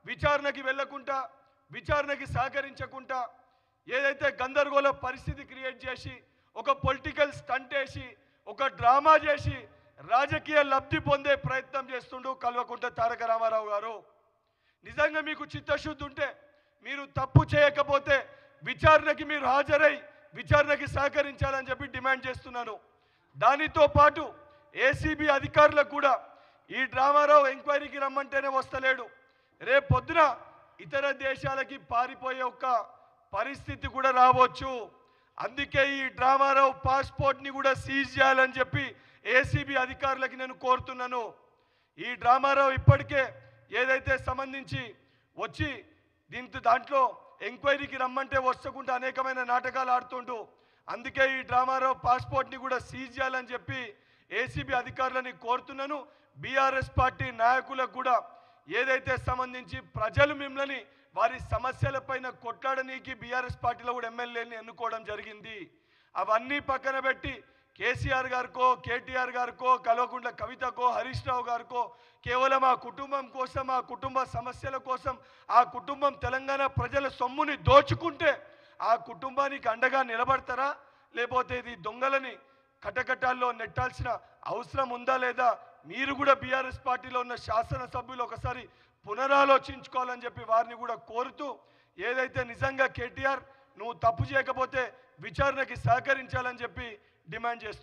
విచారణకి వెళ్ళకుండా విచారణకి సహకరించకుండా ఏదైతే గందరగోళ పరిస్థితి క్రియేట్ చేసి ఒక పొలిటికల్ స్టంట్ వేసి ఒక డ్రామా చేసి రాజకీయ లబ్ధి పొందే ప్రయత్నం చేస్తుండు కల్వకుంట్ల తారక రామారావు గారు. నిజంగా మీకు చిత్తశుద్ధి ఉంటే మీరు తప్పు చేయకపోతే విచారణకి మీరు హాజరై విచారణకి సహకరించాలని చెప్పి డిమాండ్ చేస్తున్నాను. దానితో పాటు ఏసీబీ అధికారులకు కూడా ఈ రామారావు ఎంక్వైరీకి రమ్మంటేనే వస్తలేడు, రేపు పొద్దున ఇతర దేశాలకి పారిపోయే ఒక పరిస్థితి కూడా రావచ్చు. అందుకే ఈ రామారావు పాస్పోర్ట్ని కూడా సీజ్ చేయాలని చెప్పి ఏసీబీ అధికారులకి నేను కోరుతున్నాను. ఈ రామారావు ఇప్పటికే ఏదైతే సంబంధించి వచ్చి దాంట్లో ఎంక్వైరీకి రమ్మంటే వస్తకుండా అనేకమైన నాటకాలు ఆడుతుంటూ, అందుకే ఈ రామారావు పాస్పోర్ట్ని కూడా సీజ్ చేయాలని చెప్పి ఏసీబీ అధికారులని కోరుతున్నాను. బీఆర్ఎస్ పార్టీ నాయకులకు కూడా ఏదైతే సంబంధించి ప్రజలు మిమ్మల్ని వారి సమస్యలపైన కొట్లాడనీకి బీఆర్ఎస్ పార్టీలో కూడా ఎమ్మెల్యేని ఎన్నుకోవడం జరిగింది. అవన్నీ పక్కన పెట్టి కేసీఆర్ గారికో కేటీఆర్ గారికో కల్వకుంట్ల కవితకో హరీష్ రావు గారికో కేవలం ఆ కుటుంబం కోసం ఆ కుటుంబ సమస్యల కోసం ఆ కుటుంబం తెలంగాణ ప్రజల సొమ్ముని దోచుకుంటే ఆ కుటుంబానికి అండగా నిలబడతారా, లేకపోతే ఇది దొంగలని కటకటాల్లో నెట్టాల్సిన అవసరం ఉందా లేదా? మీరు కూడా బీఆర్ఎస్ పార్టీలో ఉన్న శాసనసభ్యులు ఒకసారి పునరాలోచించుకోవాలని చెప్పి వారిని కూడా కోరుతూ, ఏదైతే నిజంగా కేటీఆర్ నువ్వు తప్పు చేయకపోతే విచారణకి సహకరించాలని చెప్పి డిమాండ్ చేస్తున్నాను.